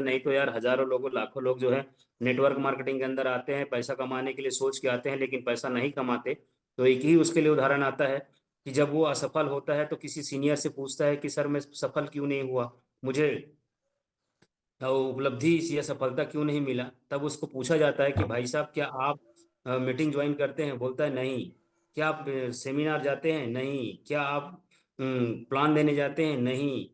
नहीं तो यार हजारों लोग लाखों लोग जो है नेटवर्क मार्केटिंग के अंदर आते हैं, पैसा कमाने के लिए सोच के आते हैं, लेकिन पैसा नहीं कमाते। तो एक ही उसके लिए उदाहरण आता है कि जब वो असफल होता है तो किसी सीनियर से पूछता है कि सर मैं सफल क्यों नहीं हुआ, मुझे उपलब्धि या सफलता क्यों नहीं मिला। तब उसको पूछा जाता है कि भाई साहब क्या आप मीटिंग ज्वाइन करते हैं? बोलता है नहीं। क्या आप सेमिनार जाते हैं? नहीं। क्या आप प्लान देने जाते हैं? नहीं।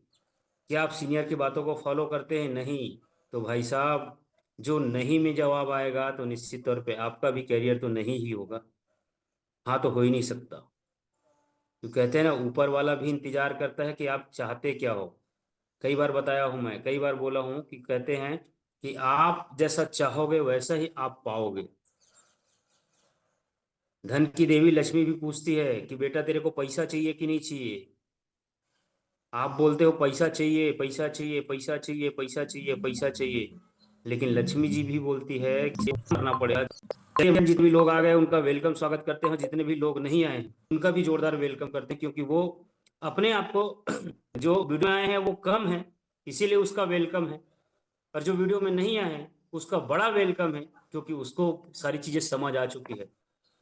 क्या आप सीनियर की बातों को फॉलो करते हैं? नहीं। तो भाई साहब, जो नहीं में जवाब आएगा तो निश्चित तौर पे आपका भी करियर तो नहीं ही होगा। हाँ, तो हो ही नहीं सकता। तो कहते हैं ना, ऊपर वाला भी इंतजार करता है कि आप चाहते क्या हो। कई बार बताया हूं, मैं कई बार बोला हूं कि कहते हैं कि आप जैसा चाहोगे वैसा ही आप पाओगे। धन की देवी लक्ष्मी भी पूछती है कि बेटा तेरे को पैसा चाहिए कि नहीं चाहिए। आप बोलते हो पैसा चाहिए, पैसा चाहिए, पैसा चाहिए, पैसा चाहिए, पैसा चाहिए, लेकिन लक्ष्मी जी भी बोलती है कि करना पड़ेगा। जितने भी लोग आ गए उनका वेलकम स्वागत करते हैं, जितने भी लोग नहीं आए उनका भी जोरदार वेलकम करते हैं, क्योंकि वो अपने आप को जो वीडियो आए हैं वो कम है, इसीलिए उसका वेलकम है। और जो वीडियो में नहीं आए हैं उसका बड़ा वेलकम है, क्योंकि उसको सारी चीजें समझ आ चुकी है।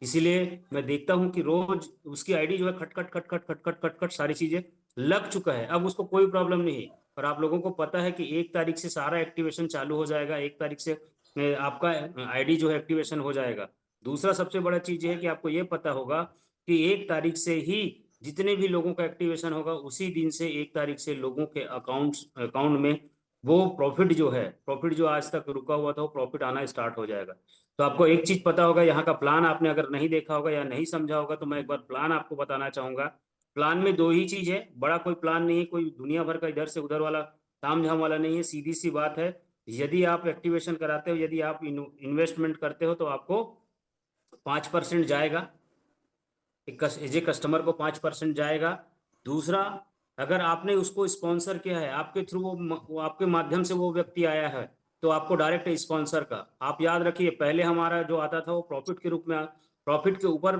इसीलिए मैं देखता हूं कि रोज उसकी आईडी जो है खटखट खटखट खटखट खटखट सारी चीजें लग चुका है। अब उसको कोई प्रॉब्लम नहीं है। और आप लोगों को पता है कि 1 तारीख से सारा एक्टिवेशन चालू हो जाएगा, 1 तारीख से आपका आईडी जो है एक्टिवेशन हो जाएगा। दूसरा सबसे बड़ा चीज है कि आपको ये पता होगा कि 1 तारीख से ही जितने भी लोगों का एक्टिवेशन होगा उसी दिन से 1 तारीख से लोगों के अकाउंट में वो प्रॉफिट जो आज तक रुका हुआ था वो प्रॉफिट आना स्टार्ट हो जाएगा। तो आपको एक चीज पता होगा, यहाँ का प्लान आपने अगर नहीं देखा होगा या नहीं समझा होगा तो मैं एक बार प्लान आपको बताना चाहूंगा। प्लान में दो ही चीज है, बड़ा कोई प्लान नहीं है, कोई दुनिया भर का इधर से उधर वाला ताम झाम वाला नहीं है। सीधी सी बात है, यदि आप एक्टिवेशन कराते हो, यदि आप इन्वेस्टमेंट करते हो तो आपको 5% जाएगा। एज ए कस्टमर को 5% जाएगा। दूसरा, अगर आपने उसको स्पॉन्सर किया है, आपके थ्रू वो आपके माध्यम से वो व्यक्ति आया है, तो आपको डायरेक्ट स्पॉन्सर का, आप याद रखिए पहले हमारा जो आता था वो प्रॉफिट के रूप में, प्रॉफिट के ऊपर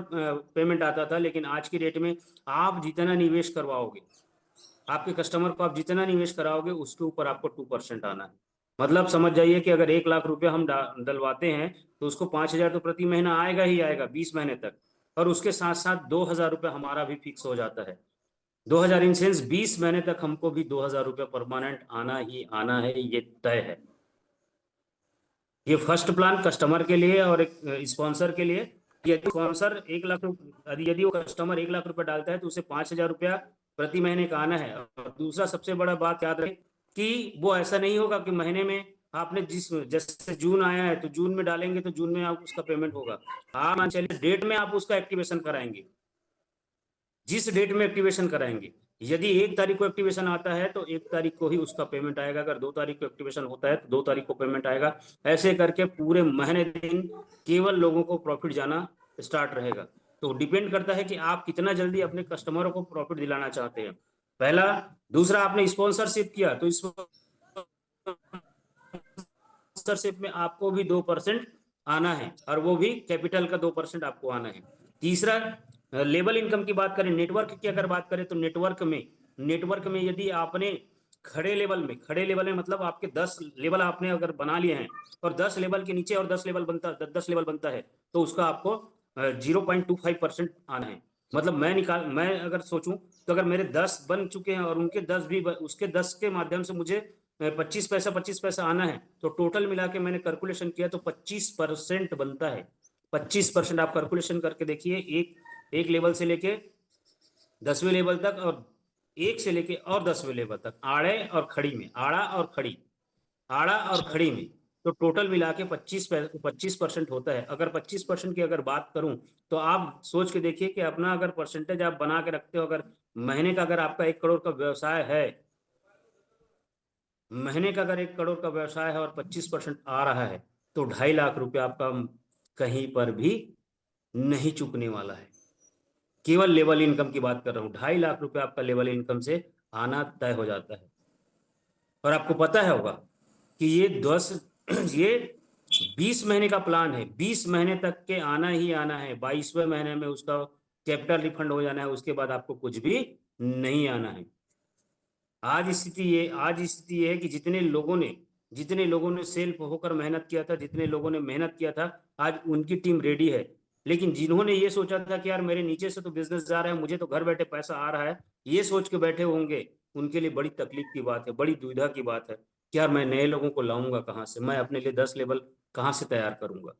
पेमेंट आता था, लेकिन आज की डेट में आप जितना निवेश करवाओगे, आपके कस्टमर को आप जितना निवेश कराओगे उसके ऊपर आपको 2% आना है। मतलब समझ जाइए कि अगर 1 लाख रुपया हम डलवाते हैं तो उसको 5 हजार तो प्रति महीना आएगा ही आएगा 20 महीने तक। और उसके साथ साथ 2 हजार रुपया हमारा भी फिक्स हो जाता है। 2 हजार इन सेंस 20 महीने तक हमको भी 2 हजार रुपया परमानेंट आना ही आना है, ये तय है। ये फर्स्ट प्लान कस्टमर के लिए और एक स्पॉन्सर के लिए। यदि स्पॉन्सर 1 लाख, यदि वो कस्टमर 1 लाख रुपया डालता है तो उसे 5 हजार रुपया प्रति महीने का आना है। और दूसरा सबसे बड़ा बात याद रहे कि वो ऐसा नहीं होगा कि महीने में आपने जिस जैसे जून आया है तो जून में डालेंगे तो जून में आप उसका पेमेंट होगा। आप मान चलिए डेट में आप उसका एक्टिवेशन कराएंगे, जिस डेट में एक्टिवेशन कराएंगे। यदि 1 तारीख को एक्टिवेशन आता है तो 1 तारीख को ही उसका पेमेंट आएगा। अगर 2 तारीख को एक्टिवेशन होता है तो 2 तारीख को पेमेंट आएगा। ऐसे करके पूरे महीने दिन केवल लोगों को प्रॉफिट जाना स्टार्ट रहेगा। तो डिपेंड करता है कि आप कितना जल्दी अपने कस्टमरों को प्रॉफिट दिलाना चाहते हैं, पहला। दूसरा, आपने स्पॉन्सरशिप किया तो स्पॉन्सरशिप में आपको भी 2% आना है, और वो भी कैपिटल का 2% आपको आना है। तीसरा, लेवल इनकम की बात करें, नेटवर्क की अगर बात करें तो नेटवर्क में यदि आपने खड़े लेवल में मतलब आपके 10 लेवल आपने अगर बना लिए हैं और 10 लेवल के नीचे और 10 लेवल बनता है तो उसका आपको 0.25% आना है। मतलब मैं अगर सोचूं तो अगर मेरे 10 बन चुके हैं और उनके 10 भी उसके 10 के माध्यम से मुझे 25 पैसा आना है, तो टोटल मिला के मैंने कैलकुलेशन किया तो 25% बनता है। 25% आप कैलकुलेशन करके देखिए, एक लेवल से लेके 10वें लेवल तक, और एक से लेके और 10वें लेवल तक, आड़ा और अच्छा। खड़ी में, तो टोटल मिला के 25% होता है। अगर 25% की अगर बात करूं तो आप सोच के देखिए कि अपना अगर परसेंटेज आप बना के रखते हो, अगर महीने का अगर आपका 1 करोड़ का व्यवसाय है, महीने का अगर 1 करोड़ का व्यवसाय है और 25% आ रहा है, तो 2.5 लाख रुपया आपका कहीं पर भी नहीं चुकने वाला है। केवल लेवल इनकम की बात कर रहा हूँ, 2.5 लाख रुपया आपका लेवल इनकम से आना तय हो जाता है। और आपको पता है होगा कि ये 20 महीने का प्लान है, 20 महीने तक के आना ही आना है। 22वें महीने में उसका कैपिटल रिफंड हो जाना है, उसके बाद आपको कुछ भी नहीं आना है। आज स्थिति ये है कि जितने लोगों ने जितने लोगों ने सेल्फ होकर मेहनत किया था, जितने लोगों ने मेहनत किया था, आज उनकी टीम रेडी है। लेकिन जिन्होंने ये सोचा था कि यार मेरे नीचे से तो बिजनेस जा रहा है, मुझे तो घर बैठे पैसा आ रहा है, ये सोच के बैठे होंगे, उनके लिए बड़ी तकलीफ की बात है, बड़ी दुविधा की बात है कि यार मैं नए लोगों को लाऊंगा कहाँ से, मैं अपने लिए 10 लेवल कहाँ से तैयार करूंगा,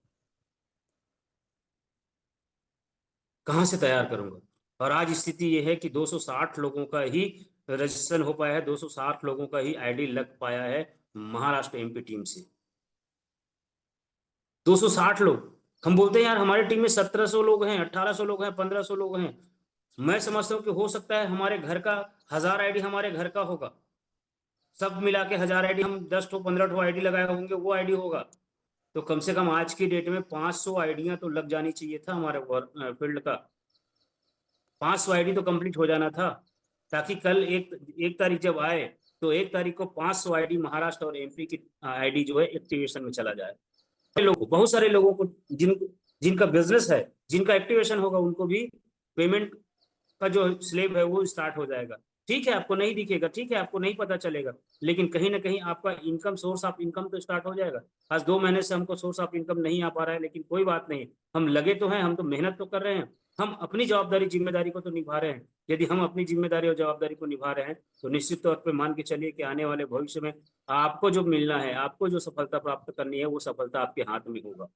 कहाँ से तैयार करूंगा। और आज स्थिति ये है कि 260 लोगों का ही रजिस्ट्रेशन हो पाया है, 260 लोगों का ही आईडी लग पाया है महाराष्ट्र एमपी टीम से। 260 लोग। हम बोलते हैं यार हमारी टीम में 1700 लोग हैं, 1800 लोग हैं, 1500 लोग हैं। मैं समझता हूँ कि हो सकता है हमारे घर का 1000 आईडी हमारे घर का होगा, सब मिला के 1000 आईडी, हम 10 15 आईडी लगाए होंगे, वो आईडी होगा। तो कम से कम आज की डेट में 500 आईडियां तो लग जानी चाहिए था हमारे फील्ड का। 500 आईडी तो कंप्लीट हो जाना था, ताकि कल एक एक तारीख जब आए तो 1 तारीख को 500 आईडी महाराष्ट्र और एमपी की आईडी जो है एक्टिवेशन में चला जाए। लोग, बहुत सारे लोगों को जिनका बिजनेस है, जिनका एक्टिवेशन होगा, उनको भी पेमेंट का जो स्लेब है वो स्टार्ट हो जाएगा। ठीक है, आपको नहीं दिखेगा, ठीक है, आपको नहीं पता चलेगा, लेकिन कहीं ना कहीं आपका इनकम, सोर्स ऑफ इनकम तो स्टार्ट हो जाएगा। आज 2 महीने से हमको सोर्स ऑफ इनकम नहीं आ पा रहा है, लेकिन कोई बात नहीं, हम लगे तो हैं, हम तो मेहनत तो कर रहे हैं, हम अपनी जवाबदारी जिम्मेदारी को तो निभा रहे हैं। यदि हम अपनी जिम्मेदारी और जवाबदारी को निभा रहे हैं तो निश्चित तौर पर मान के चलिए कि आने वाले भविष्य में आपको जो मिलना है, आपको जो सफलता प्राप्त करनी है, वो सफलता आपके हाथ में होगा।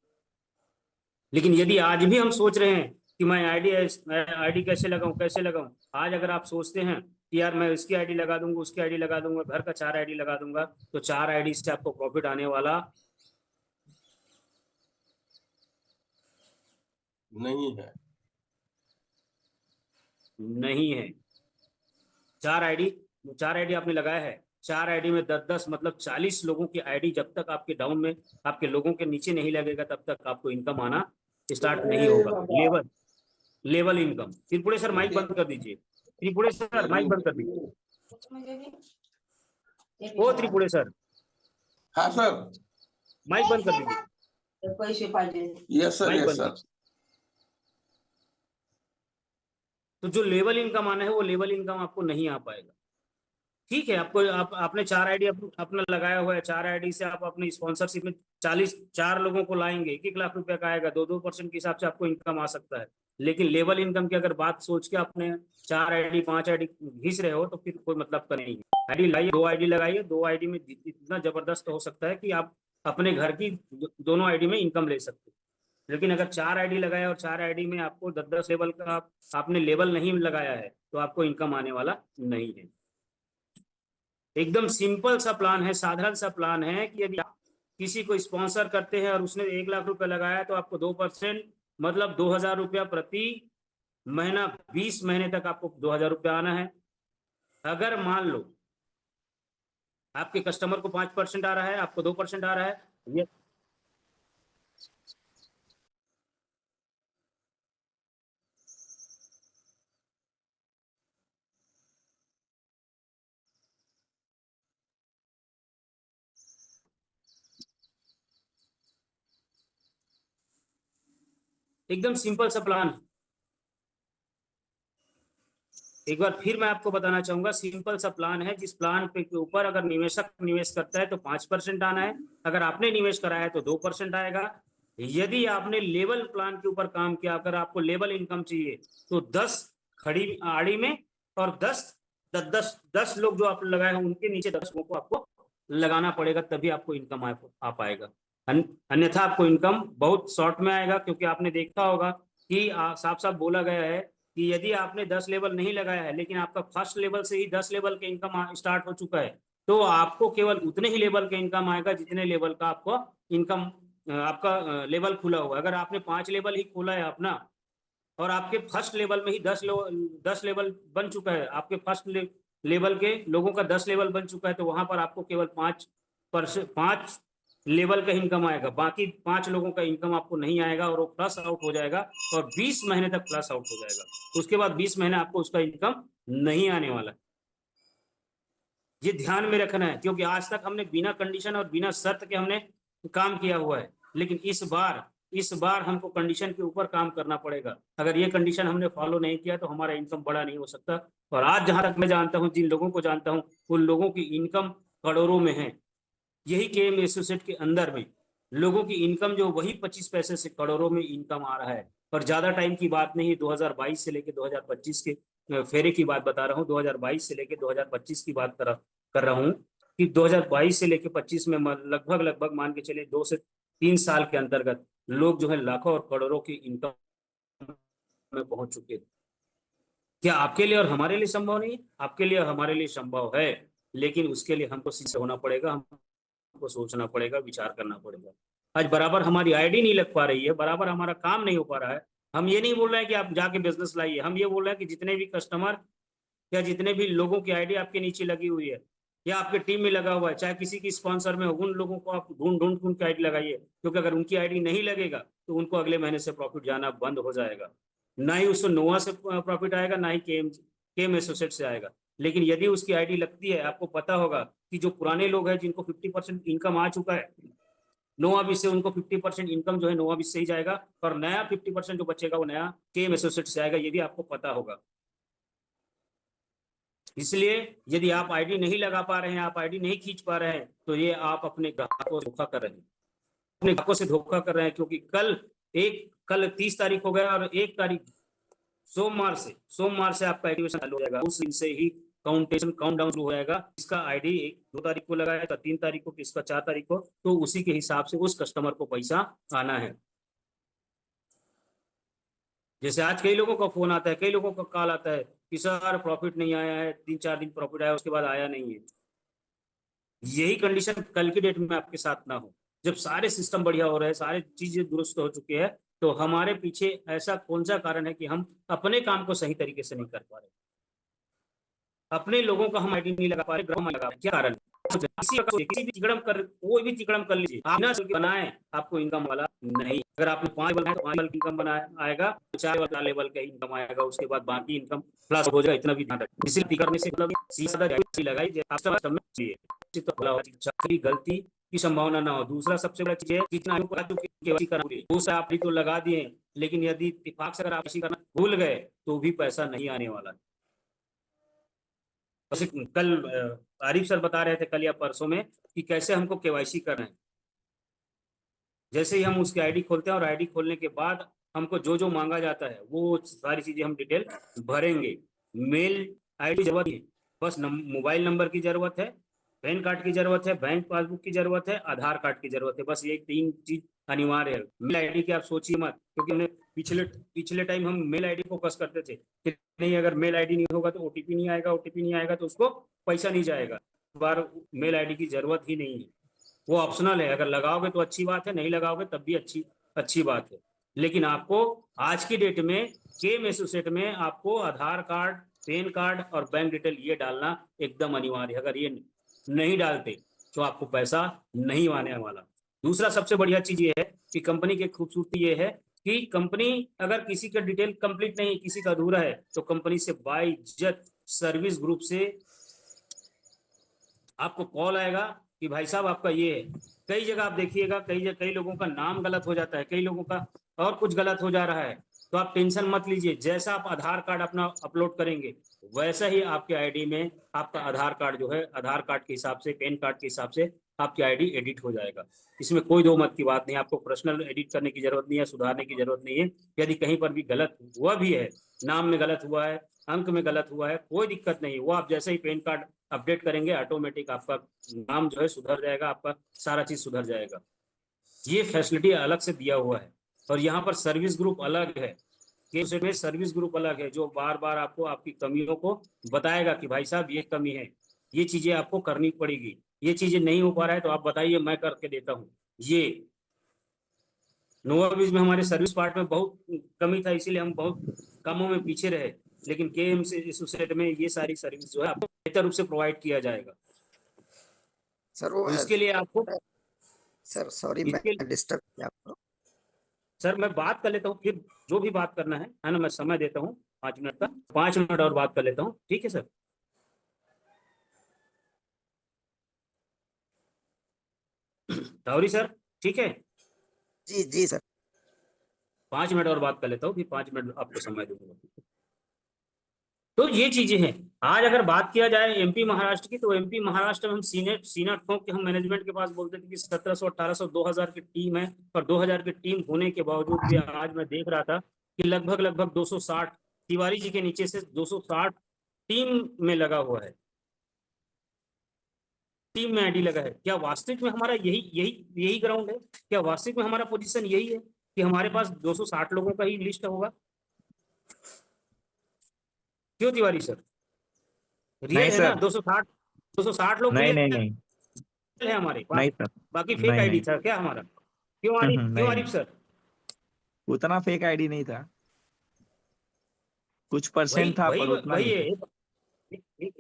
लेकिन यदि आज भी हम सोच रहे हैं कि मैं आईडी आईडी कैसे लगाऊं, कैसे लगाऊं, आज अगर आप सोचते हैं कि यार मैं इसकी आईडी लगा दूंगा, उसकी आईडी लगा दूंगा, घर का 4 आईडी लगा दूंगा, तो 4 आईडी से आपको प्रॉफिट आने वाला नहीं है, नहीं है। 4 आईडी, 4 आईडी आपने लगाया है, 4 आईडी में 10 10 मतलब 40 लोगों की आईडी जब तक आपके डाउन में, आपके लोगों के नीचे नहीं लगेगा, तब तक आपको इनकम आना स्टार्ट नहीं होगा। Level level income. Tripure sir mic बंद कर दीजिए, त्रिपुरे सर माइक बंद कर दीजिए, ओ त्रिपुरे सर हाँ सर, माइक बंद कर दीजिए, पैसे पाहिजे। यस सर, माइक यस बंद सर। कीजिए। तो जो लेवल इनकम आना है वो लेवल इनकम आपको नहीं आ पाएगा। ठीक है, आपको आपने 4 आईडी अपना लगाया हुआ है, 4 आईडी से आप अपनी स्पॉन्सरशिप में 4 लोगों को लाएंगे, 1 1 लाख रुपए का आएगा, 2 2% के हिसाब से आपको इनकम आ सकता है। लेकिन लेवल इनकम की अगर बात सोच के आपने 4 आईडी 5 आईडी घिस रहे हो तो फिर कोई मतलब का नहीं है। आईडी लाइए, 2 आईडी लगाइए, 2 आईडी में इतना जबरदस्त हो सकता है कि आप अपने घर की दोनों आईडी में इनकम ले सकते हो। लेकिन अगर 4 आईडी लगाए और 4 आईडी में आपको 10 10 लेवल का आपने लेवल नहीं लगाया है, तो आपको इनकम आने वाला नहीं है। एकदम सिंपल सा प्लान है, साधारण सा प्लान है कि यदि आप किसी को स्पॉन्सर करते हैं और उसने 1 लाख रुपए लगाया, तो आपको 2% मतलब 2000 रुपया प्रति महीना, 20 महीने तक आपको 2000 रुपया आना है। अगर मान लो आपके कस्टमर को 5% आ रहा है, आपको 2% आ रहा है, ये एकदम सिंपल सा प्लान है। एक बार फिर मैं आपको बताना चाहूंगा, सिंपल सा प्लान है, जिस प्लान पे के ऊपर अगर निवेशक निवेश करता है तो 5% आना है, अगर आपने निवेश करा है तो 2% आएगा। यदि आपने लेवल प्लान के ऊपर काम किया, अगर आपको लेवल इनकम चाहिए, तो 10 खड़ी आड़ी में और 10 लोग जो आप लगाए हैं उनके नीचे 10 लोगों को आपको लगाना पड़ेगा, तभी आपको इनकम आ पाएगा। अन्यथा आपको इनकम बहुत शॉर्ट में आएगा, क्योंकि आपने देखा होगा कि साफ साफ बोला गया है कि यदि आपने 10 लेवल नहीं लगाया है, लेकिन आपका फर्स्ट लेवल से ही 10 लेवल के इनकम स्टार्ट हो चुका है, तो आपको केवल उतने ही लेवल के इनकम आएगा जितने लेवल का आपको इनकम, आपका लेवल खुला हुआ है। अगर आपने 5 लेवल ही खोला है अपना, और आपके फर्स्ट लेवल में ही 10 लेवल बन चुका है, आपके फर्स्ट लेवल के लोगों का 10 लेवल बन चुका है, तो वहां पर आपको केवल 5 लेवल का इनकम आएगा, बाकी 5 लोगों का इनकम आपको नहीं आएगा, और वो प्लस आउट हो जाएगा, और 20 महीने तक प्लस आउट हो जाएगा। उसके बाद 20 महीने आपको उसका इनकम नहीं आने वाला। ये ध्यान में रखना है, क्योंकि आज तक हमने बिना कंडीशन और बिना शर्त के हमने काम किया हुआ है, लेकिन इस बार हमको कंडीशन के ऊपर काम करना पड़ेगा। अगर ये कंडीशन हमने फॉलो नहीं किया तो हमारा इनकम बड़ा नहीं हो सकता। और आज जहां तक मैं जानता हूं, जिन लोगों को जानता हूं, उन लोगों की इनकम करोड़ों में है। यही केएम एसोसिएट के अंदर में लोगों की इनकम जो वही 25 पैसे से करोड़ों में इनकम आ रहा है। और ज्यादा टाइम की बात नहीं, 2022 से लेकर 2025 के फेरे की बात बता रहा हूँ। 2022 से लेकर 2025 की बात कर रहा हूँ कि 2022 से लेकर 25 में लगभग लगभग मान के चले 2 से 3 साल के अंतर्गत लोग जो है लाखों और करोड़ों की इनकम में पहुंच चुके थे। क्या आपके लिए और हमारे लिए संभव नहीं है? आपके लिए और हमारे लिए संभव है, लेकिन उसके लिए हमको सीधे होना पड़ेगा, हमको सोचना पड़ेगा, विचार करना पड़ेगा। आज बराबर हमारी आईडी नहीं लग पा रही है, बराबर हमारा काम नहीं हो पा रहा है। हम ये नहीं बोल रहे हैं कि आप जाके बिजनेस लाइए, हम ये बोल रहे हैं कि जितने भी कस्टमर या जितने भी लोगों की आईडी आपके नीचे लगी हुई है या आपके टीम में लगा हुआ है, चाहे किसी की स्पॉन्सर में हो, उन लोगों को आप ढूंढ ढूंढ उनकी आईडी लगाइए, क्योंकि अगर उनकी आईडी नहीं लगेगा तो उनको अगले महीने से प्रॉफिट जाना बंद हो जाएगा। ना ही उसको नोवा से प्रॉफिट आएगा, ना ही केम एसोसिएट से आएगा। लेकिन यदि उसकी आईडी लगती है, आपको पता होगा कि जो पुराने लोग हैं जिनको 50% इनकम आ चुका है नोवा बीस से, उनको 50% इनकम जो है नोवा बीस से ही जाएगा, और नया 50% जो बचेगा वो नया केम एसोसिएट से आएगा, ये भी आपको पता होगा। इसलिए यदि आप आईडी नहीं लगा पा रहे हैं, आप आईडी नहीं खींच पा रहे हैं, तो ये आप अपने ग्राहकों से धोखा कर रहे हैं, अपने ग्राहकों से धोखा कर रहे हैं। क्योंकि कल 30 तारीख हो गया और 1 तारीख सोमवार से आपका एक्टिवेशन चालू हो जाएगा। उस दिन से ही काउंट डाउन शुरू हो जाएगा। इसका आईडी 2 तारीख को लगाया था, 3 तारीख को, किसका 4 तारीख को, तो उसी के हिसाब से उस कस्टमर को पैसा आना है। जैसे आज कई लोगों का फोन आता है, कई लोगों का कॉल आता है कि सर प्रॉफिट नहीं आया है, 3-4 दिन प्रॉफिट आया, उसके बाद आया नहीं है। यही कंडीशन कल की डेट में आपके साथ ना हो। जब सारे सिस्टम बढ़िया हो रहे हैं, सारे चीजें दुरुस्त हो चुकी है, तो हमारे पीछे ऐसा कौन सा कारण है कि हम अपने काम को सही तरीके से नहीं कर पा रहे, अपने लोगों का हम आईडी नहीं लगा पा रहे, ग्राहक लगा रहे, क्या कारण है? किसी भी तिकड़म कर, कोई भी तिकड़म कर लीजिए, आप बिना बनाए आपको इनकम वाला नहीं। अगर आपने 5 लेवल है तो 5 लेवल की इनकम बनाया आएगा, 4 लेवल का इनकम आएगा, उसके बाद बाकी इनकम प्लस हो जाएगा। इतना भी ध्यान रखें, इसी करने से मतलब सीधा लगाई तो गलती की संभावना ना हो। दूसरा सबसे बड़ा चीज है, कितना केवाईसी करना, दूसरा आप तो लगा दिए, लेकिन यदि इत्तेफाक से अगर आप करना भूल गए तो भी पैसा नहीं आने वाला। कल आरिफ सर बता रहे थे, कल या परसों में, कि कैसे हमको केवाईसी करना है। जैसे ही हम उसकी आईडी खोलते हैं और आईडी खोलने के बाद हमको जो जो मांगा जाता है वो सारी चीजें हम डिटेल भरेंगे। मेल आईडी जरूरत है, बस मोबाइल नंबर की जरूरत है, पैन कार्ड की जरूरत है, बैंक पासबुक की जरूरत है, आधार कार्ड की जरूरत है, बस ये 3 चीज अनिवार्य है। मेल आईडी की आप सोचिए मत, क्योंकि हमने पिछले टाइम हम मेल आईडी फोकस करते थे कि नहीं, अगर मेल आईडी नहीं होगा तो ओटीपी नहीं आएगा, ओटीपी नहीं आएगा तो उसको पैसा नहीं जाएगा। बार मेल आईडी की जरूरत ही नहीं है, वो ऑप्शनल है। अगर लगाओगे तो अच्छी बात है, नहीं लगाओगे तब भी अच्छी अच्छी बात है। लेकिन आपको आज की डेट में केम एसोसिएट में आपको आधार कार्ड, पैन कार्ड और बैंक डिटेल ये डालना एकदम अनिवार्य है। अगर ये नहीं डालते तो आपको पैसा नहीं आने वाला। दूसरा सबसे बढ़िया चीज ये है कि कंपनी की खूबसूरती ये है कि कंपनी अगर किसी का डिटेल कंप्लीट नहीं, किसी का अधूरा है, तो कंपनी से बाय इज्जत सर्विस ग्रुप से आपको कॉल आएगा कि भाई साहब आपका ये है। कई जगह आप देखिएगा, कई लोगों का नाम गलत हो जाता है, कई लोगों का और कुछ गलत हो जा रहा है, तो आप टेंशन मत लीजिए। जैसा आप आधार कार्ड अपना अपलोड करेंगे वैसा ही आपके आईडी में आपका आधार कार्ड जो है, आधार कार्ड के हिसाब से, पैन कार्ड के हिसाब से आपकी आईडी एडिट हो जाएगा। इसमें कोई दो मत की बात नहीं, आपको पर्सनल एडिट करने की जरूरत नहीं है, सुधारने की जरूरत नहीं है। यदि कहीं पर भी गलत हुआ भी है, नाम में गलत हुआ है, अंक में गलत हुआ है, कोई दिक्कत नहीं है। वो आप जैसे ही पैन कार्ड अपडेट करेंगे ऑटोमेटिक आपका नाम जो है सुधर जाएगा, आपका सारा चीज सुधर जाएगा। ये फैसिलिटी अलग से दिया हुआ है। और यहाँ पर सर्विस ग्रुप अलग है, में सर्विस ग्रुप अलग है, जो बार बार आपको आपकी कमियों को बताएगा कि भाई साहब ये कमी है, ये चीजें आपको करनी पड़ेगी, ये चीजें नहीं हो पा रहा है तो आप बताइए, मैं करके देता हूँ। ये नोवाबीज में हमारे सर्विस पार्ट में बहुत कमी था, इसीलिए हम बहुत कामों में पीछे रहे। लेकिन केएम से एसोसिएट में ये सारी सर्विस जो है आपको बेहतर रूप से प्रोवाइड किया जाएगा। सर वो तो इसके लिए आपको, सर सॉरी मैं इसके डिस्टर्ब किया आपको। सर मैं बात कर लेता हूँ, फिर जो भी बात करना है ना, मैं समय देता हूँ 5 मिनट का, 5 मिनट और बात कर लेता हूँ, ठीक है सर? तावरी सर, ठीक है, जी जी सर। 5 मिनट और बात कर लेता हूँ, फिर 5 मिनट आपको समय दूंगा। तो ये चीजें हैं। आज अगर बात किया जाए एमपी महाराष्ट्र की, तो एमपी महाराष्ट्र में हम सीना ठोक के हम मैनेजमेंट के पास बोलते थे कि 1700 1800 2000 की टीम है, और 2000 की टीम होने के बावजूद भी आज मैं देख रहा था कि लगभग लगभग 260 तिवारी जी के नीचे से 260 टीम में लगा हुआ है, टीम में आईडी लगा है। क्या वास्तविक में हमारा यही यही यही ग्राउंड है? क्या वास्तविक में हमारा पोजीशन यही है कि हमारे पास 260 लोगों का ही लिस्ट होगा? क्यों तिवारी सर? नहीं रियल है ना? सर, 260 लोग नहीं नहीं रियल नहीं, है हमारे पास, नहीं सर, बाकी फेक नहीं आईडी नहीं, था क्या हमारा? क्यों नहीं आरिफ नहीं, सर? उतना फेक आईडी नहीं था, कुछ वही परसेंट था वही पर उतना वही नहीं है, था।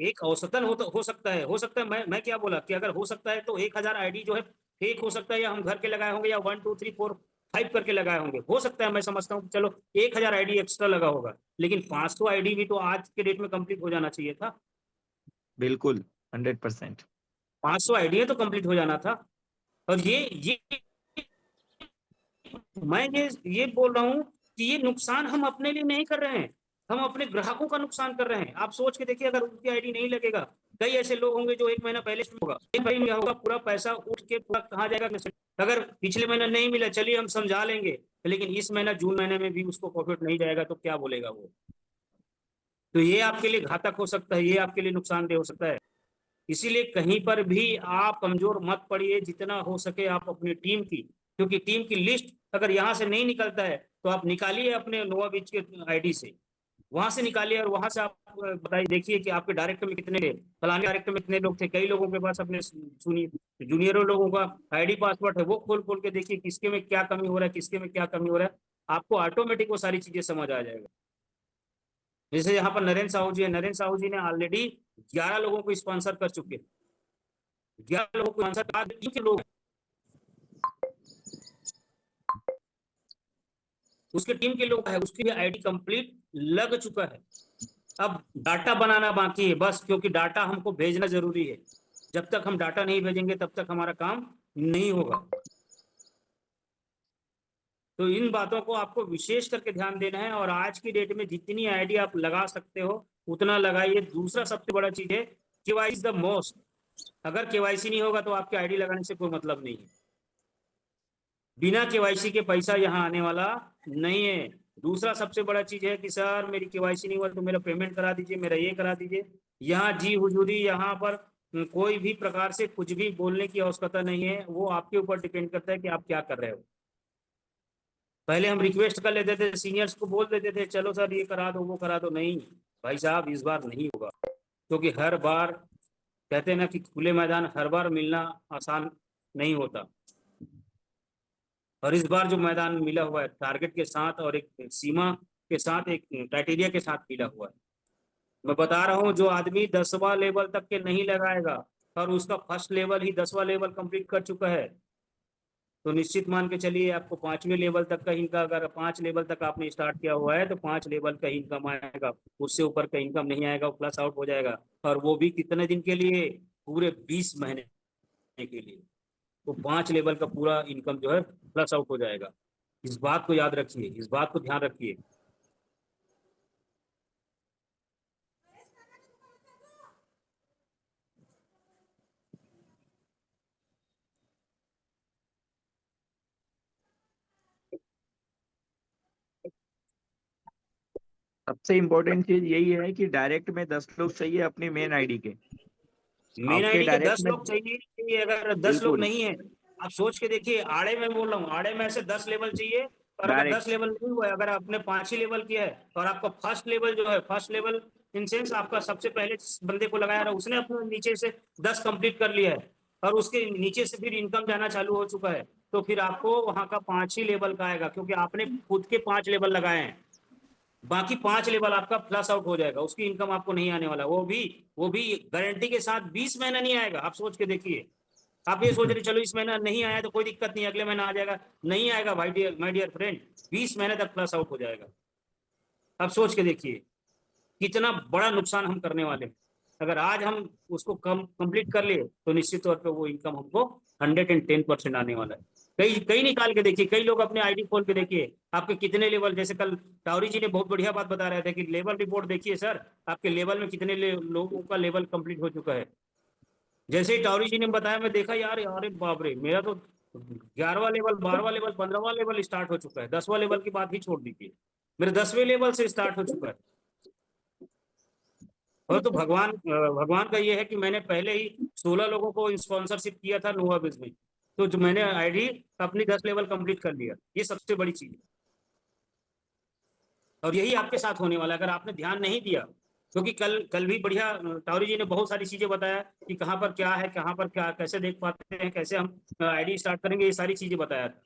एक औसतन हो सकता है। मैं क्या बोला कि अगर हो सकता है तो 1000 आईडी जो है फेक हो सकता है, या हम घर के लगाए होंगे, या 1 2 3 4 5 करके लगाए होंगे, हो सकता है। मैं समझता हूँ चलो 1000 आईडी एक्स्ट्रा लगा होगा, लेकिन 500 आईडी भी तो आज के डेट में कंप्लीट हो जाना चाहिए था। बिल्कुल 100%। 500 आईडी तो कंप्लीट हो जाना था। और ये मैं ये बोल रहा हूँ कि ये नुकसान हम अपने लिए नहीं कर रहे हैं, हम अपने ग्राहकों का नुकसान कर रहे हैं। आप सोच के देखिए, अगर उनकी आईडी नहीं लगेगा, कई ऐसे लोग होंगे जो 1 महीना पहले से होगा, एक महीना क्या होगा, पूरा पैसा उठ के पूरा कहाँ जाएगा? अगर पिछले महीना नहीं मिला, चलिए हम समझा लेंगे, लेकिन इस महीना जून महीने में भी उसको प्रॉफिट नहीं जाएगा तो क्या बोलेगा वो? तो ये आपके लिए घातक हो सकता है, ये आपके लिए नुकसानदेह हो सकता है। इसीलिए कहीं पर भी आप कमजोर मत पड़िए, जितना हो सके आप अपनी टीम की, क्योंकि टीम की लिस्ट अगर यहाँ से नहीं निकलता है तो आप निकालिए अपने नोवा बीच के आईडी से, वहां से निकालिए, और वहां से आप बताइए, देखिए कि आपके डायरेक्टर में कितने, फलाने डायरेक्टर में कितने लोग थे। कई लोगों के पास अपने सुनिए जूनियरों लोगों का आईडी पासवर्ड है, वो खोल खोल के देखिए किसके में क्या कमी हो रहा है, किसके में क्या कमी हो रहा है। आपको ऑटोमेटिक वो सारी चीजें समझ आ जाएगा। जैसे यहाँ पर नरेंद्र साहू जी है, नरेंद्र साहू जी ने ऑलरेडी 11 लोगों को स्पॉन्सर कर चुके हैं, 11 लोगों को स्पॉन्सर कर टीम के लोग, उसके टीम के लोग है, उसकी आईडी कंप्लीट लग चुका है। अब डाटा बनाना बाकी है बस, क्योंकि डाटा हमको भेजना जरूरी है। जब तक हम डाटा नहीं भेजेंगे तब तक हमारा काम नहीं होगा। तो इन बातों को आपको विशेष करके ध्यान देना है, और आज की डेट में जितनी आईडी आप लगा सकते हो उतना लगाइए। दूसरा सबसे बड़ा चीज है, केवाईसी इज द मोस्ट। अगर केवाईसी नहीं होगा तो आपके आईडी लगाने से कोई मतलब नहीं है। बिना केवाईसी के पैसा यहाँ आने वाला नहीं है। दूसरा सबसे बड़ा चीज है कि सर मेरी केवाईसी नहीं हुआ तो मेरा पेमेंट करा दीजिए, मेरा ये करा दीजिए। यहाँ जी हुजूरी, यहाँ पर कोई भी प्रकार से कुछ भी बोलने की आवश्यकता नहीं है। वो आपके ऊपर डिपेंड करता है कि आप क्या कर रहे हो। पहले हम रिक्वेस्ट कर लेते थे, सीनियर्स को बोल देते थे चलो सर ये करा दो वो करा दो, नहीं भाई साहब इस बार नहीं होगा, क्योंकि हर बार कहते हैं ना कि खुले मैदान हर बार मिलना आसान नहीं होता। और इस बार जो मैदान मिला हुआ है टारगेट के साथ और एक सीमा के साथ, एक क्राइटेरिया के साथ मिला हुआ है। मैं बता रहा हूँ, जो आदमी 10वां लेवल तक के नहीं लगाएगा और उसका फर्स्ट लेवल ही 10वां लेवल कंप्लीट कर चुका है, तो निश्चित मान के चलिए आपको 5वें लेवल तक का इनका, अगर 5 लेवल तक आपने स्टार्ट किया हुआ है तो 5 लेवल का इनकम आएगा। उससे ऊपर का इनकम नहीं आएगा, वो प्लस आउट हो जाएगा। और वो भी कितने दिन के लिए? पूरे 20 महीने के लिए। तो 5 लेवल का पूरा इनकम जो है प्लस आउट हो जाएगा। इस बात को याद रखिए, इस बात को ध्यान रखिए। सबसे इम्पोर्टेंट चीज यही है कि डायरेक्ट में 10 लोग चाहिए अपनी मेन आईडी के। मेन आपके आईडी के डायरेक्ट 10 में लोग चाहिए, चाहिए। अगर 10 लोग बिल्कुल नहीं है, आप सोच के देखिए, आड़े में बोल रहा हूँ, आड़े में ऐसे 10 लेवल चाहिए। और अगर 10 डायरेक्ट। लेवल नहीं हुआ है, अगर आपने 5 ही लेवल किया है और आपका फर्स्ट लेवल जो है, फर्स्ट लेवल इन सेंस आपका सबसे पहले बंदे को लगाया रहा, उसने अपने नीचे से 10 कंप्लीट कर लिया है और उसके नीचे से फिर इनकम जाना चालू हो चुका है, तो फिर आपको वहां का 5 ही लेवल का आएगा, क्योंकि आपने खुद के 5 लेवल लगाए हैं। बाकी 5 लेवल आपका प्लस आउट हो जाएगा, उसकी इनकम आपको नहीं आने वाला। वो भी गारंटी के साथ 20 महीना नहीं आएगा। आप सोच के देखिए, आप ये सोच रहे चलो इस महीना नहीं आया तो कोई दिक्कत नहीं, अगले महीना आ जाएगा। नहीं आएगा भाई डियर, माय डियर फ्रेंड, 20 महीने तक प्लस आउट हो जाएगा। आप सोच के देखिए कितना बड़ा नुकसान हम करने वाले हैं। अगर आज हम उसको कंप्लीट कर लिए तो निश्चित तौर पर वो इनकम हमको 110% आने वाला है। कई कई निकाल के देखिए, कई लोग अपने आईडी खोल के देखिए आपके कितने लेवल, जैसे कल टावरी जी ने बहुत बढ़िया बात बता रहे थे कि लेवल रिपोर्ट देखिए सर, आपके लेवल में कितने लोगों का लेवल कंप्लीट हो चुका है। जैसे ही टावरी जी ने बताया, मैं देखा यार, अरे बाप रे, मेरा तो 11वां लेवल, 12वां लेवल, 15वां लेवल स्टार्ट हो चुका है। 10वां लेवल की बात ही छोड़ दीजिए, मेरे 10वें लेवल से स्टार्ट हो चुका है। और तो भगवान का ये है कि मैंने पहले ही 16 लोगों को स्पॉन्सरशिप किया था नोवाबिस में, तो जो मैंने आईडी अपनी 10 लेवल कंप्लीट कर लिया, ये सबसे बड़ी चीज है। और यही आपके साथ होने वाला है अगर आपने ध्यान नहीं दिया, क्योंकि कल भी बढ़िया टावरी जी ने बहुत सारी चीजें बताया कि कहाँ पर क्या है, कहाँ पर क्या, कैसे देख पाते हैं, कैसे हम आईडी स्टार्ट करेंगे, ये सारी चीजें बताया था।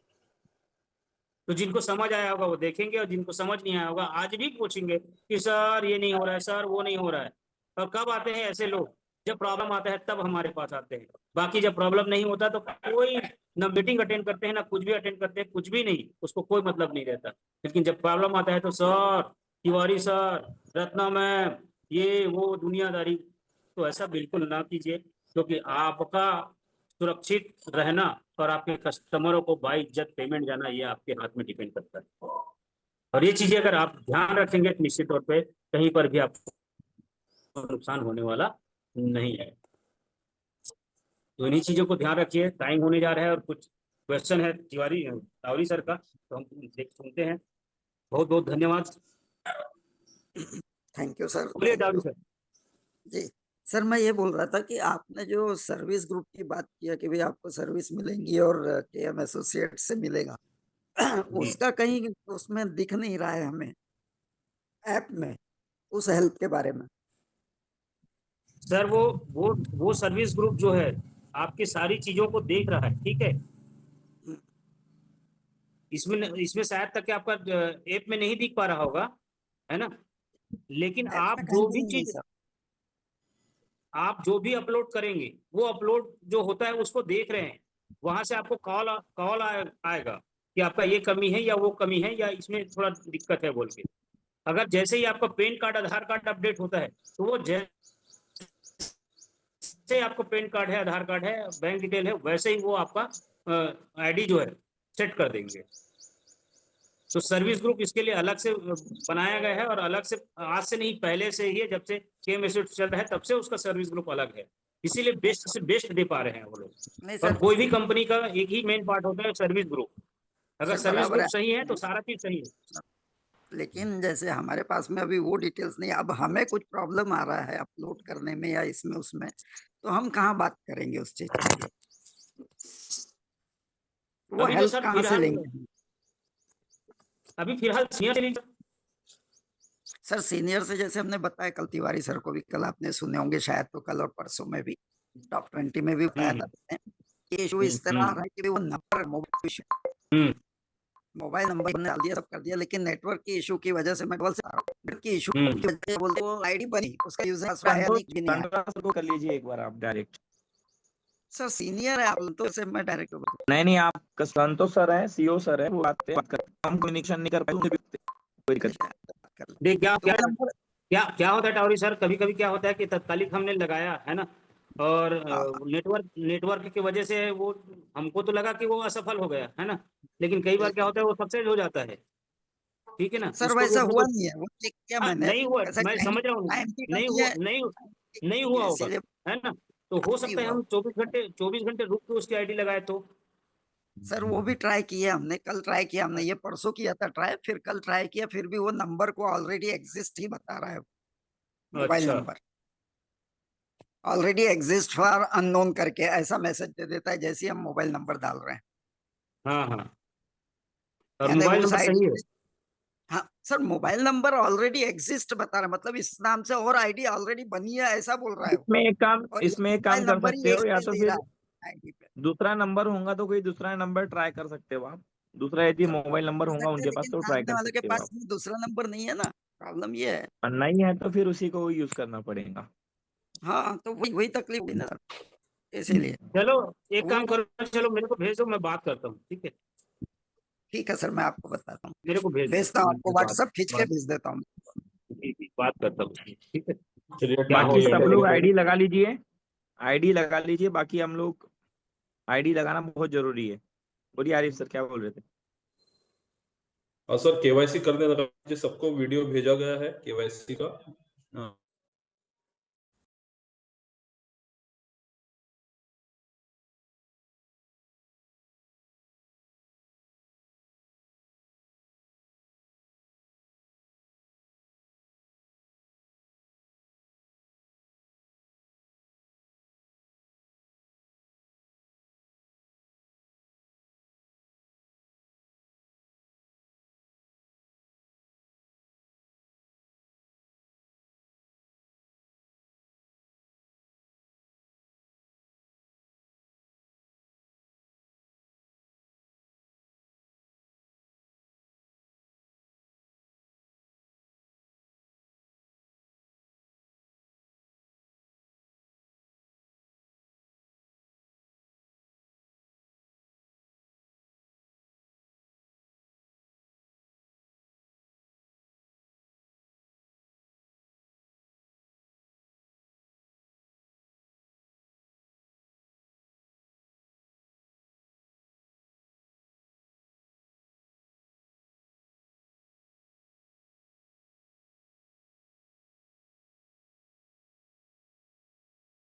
तो जिनको समझ आया होगा वो देखेंगे, और जिनको समझ नहीं आया होगा आज भी पूछेंगे कि सर ये नहीं हो रहा है, सर वो नहीं हो रहा है। और कब आते हैं ऐसे लोग? जब प्रॉब्लम आता है तब हमारे पास आते हैं। बाकी जब प्रॉब्लम नहीं होता तो कोई ना मीटिंग अटेंड करते हैं, ना कुछ भी अटेंड करते हैं, कुछ भी नहीं, उसको कोई मतलब नहीं रहता। लेकिन जब प्रॉब्लम आता है तो sir, Tiwari sir, Ratna ma'am, ये वो दुनियादारी, तो ऐसा बिल्कुल ना कीजिए, क्योंकि आपका सुरक्षित रहना और आपके कस्टमरों को बाइज्जत पेमेंट जाना, ये आपके हाथ में डिपेंड करता है। और ये चीजें अगर आप ध्यान रखेंगे तो निश्चित तौर पे कहीं पर भी आपको नुकसान होने वाला नहीं है। तो इन्हीं चीजों को ध्यान रखिए। टाइम होने जा रहा है और कुछ क्वेश्चन है तिवारी सर का, तो हम सुनते हैं। बहुत बहुत धन्यवाद। थैंक यू सर, बोलिए थैंक तिवारी यू सर। जी। सर मैं ये बोल रहा था कि आपने जो सर्विस ग्रुप की बात किया कि भाई आपको सर्विस मिलेंगी और केएम एसोसिएट से मिलेगा, जी उसका कहीं उसमें दिख नहीं रहा है हमें ऐप में, उस हेल्प के बारे में। सर, वो सर्विस ग्रुप जो है आपकी सारी चीजों को देख रहा है, ठीक है। हम्म, इसमें इसमें शायद तक कि आपका ऐप में नहीं दिख पा रहा होगा, है ना। लेकिन ऐप में कहीं भी नहीं है सर। आप जो भी अपलोड करेंगे, वो अपलोड जो होता है उसको देख रहे हैं। वहां से आपको कॉल आएगा कि आपका ये कमी है या वो कमी है या इसमें थोड़ा दिक्कत है बोल के। अगर जैसे ही आपका पैन कार्ड, आधार कार्ड अपडेट होता है, तो वो जैसे आपको पैन कार्ड है, आधार कार्ड है, बैंक डिटेल है, वैसे ही वो आपका आईडी जो है सेट कर देंगे। तो सर्विस ग्रुप इसके लिए अलग से बनाया गया है, और अलग से आज से नहीं, पहले से ही है। जब से केएम एसोसिएट चल रहा है तब से उसका सर्विस ग्रुप अलग है। इसीलिए बेस्ट से बेस्ट दे पा रहे हैं वो लोग। नहीं और सर, कोई भी कंपनी का एक ही मेन पार्ट होता है, सर्विस ग्रुप। अगर सर सर्विस बराबर ग्रुप है, सही है तो सारा चीज सही है। लेकिन जैसे हमारे पास में अभी वो डिटेल्स नहीं, अब हमें कुछ प्रॉब्लम आ रहा है अपलोड करने में या इसमें उसमें, तो हम कहाँ बात करेंगे उस चीज के लिए? वो अभी तो हेल्प सर कहाँ से फिलहाल, लेंगे हम? अभी फिलहाल सीनियर। सर सीनियर से जैसे हमने बताया कल, तिवारी सर को भी कल आपने सुने होंगे शायद, तो कल और परसों में भी टॉप 20 में भी बताया था हमने कि इशू इस तरह आ रहा है कि वो नंबर हम्म मोबाइल नंबर हमने डाल दिया, सब कर दिया, लेकिन नेटवर्क की इशू की वजह से, मैं डबल से नेटवर्क की इशू हम्म की वजह से बोलते वो आईडी बनी, उसका यूजर पासवर्ड आया नहीं, भी नहीं आया। संतोष को कर लीजिए एक बार आप डायरेक्ट। सर सीनियर है आप तो, से मैं डायरेक्ट नहीं, आप संतोष सर है, सीओ सर है, वो बात कर, हम कम्युनिकेशन नहीं कर पाए, उनसे भी कोई दिक्कत कर लें। देख, क्या तो क्या वो नंबर, क्या क्या होता है टावरी सर, कभी कभी क्या होता है कि तत्कालिक हमने लगाया है ना, और हाँ नेटवर्क की वजह से वो, हमको तो लगा कि वो असफल हो गया है ना। लेकिन कई बार क्या बिल्कुल होता है वो सक्सेस हो जाता है, ठीक है ना, सर, उसको भी वैसा अपने हुआ को। नहीं है, वो चेक किया हाँ, मैंने, नहीं हुआ, ऐसा मैं टाइम समझ रहा हूँ। टाइम की नहीं कमी हुआ, है, नहीं हुआ होगा, इसीलिए है ना। तो हो नहीं सकता है हुआ। हम 24 घंटे रुक के उसकी आईडी लगाए तो। सर वो भी ट्राई किया हमने, कल ट्राई किया हमने, ये परसों किया था ट्राई, फिर कल ट्राई किया, फिर भी वो नंबर को ऑलरेडी एग्जिस्ट ही बता रहा है, मोबाइल अच्छा। Number already exist for unknown करके ऐसा मैसेज दे देता है जैसे ही हम मोबाइल नंबर डाल रहे हैं। हाँ हाँ, और यानी मोबाइल उस नंबर आईडी, सही है। हाँ sir mobile number already exist बता रहा है, मतलब इस नाम से और आईडी ऑलरेडी बनी है ऐसा बोल रहा है वो, और ये इसमें एक काम मोबाइल कर नंबर ही सकते एक हो, या ही तो दे रहा फिर है आईडी पे। दूसरा नंबर होगा तो कोई दूसरा नंबर ट्राई कर सकते हो आप। दूसरा यदि सर मोबाइल नंबर कर होगा सकते हैं, उनके पास लेकिन तो ट्राई सामने कर वाले के सकते हो आप। पास में दूसरा नंबर नहीं है ना, प्रॉब्लम ये है। और नहीं है तो फिर उसी को यूज करना पड़ेगा। हाँ तो वही वही तकलीफ हुई ना सर, इसीलिए। चलो, तो एक वो काम करो, चलो मेरे को भेज दो, मैं बात करता हूँ, ठीक है। ठीक है सर, मैं आपको बताता हूँ, मेरे को भेज भेजता दो, हूँ मैं आपको, बात व्हाट्सएप खींच के बात भेज देता हूँ। जी जी, बात करता हूँ, ठीक है। क्रिएट क्या हो बाकी मीटिंग सब सकता लोग है? आईडी लगा लीजिए, आईडी लगा लीजिए। बाकी हम लोग आईडी लगाना बहुत जरूरी है। बोलिए आरिफ सर क्या बोल रहे थे? हाँ सर, केवाईसी करने लगा, सबको वीडियो भेजा गया है केवाईसी का।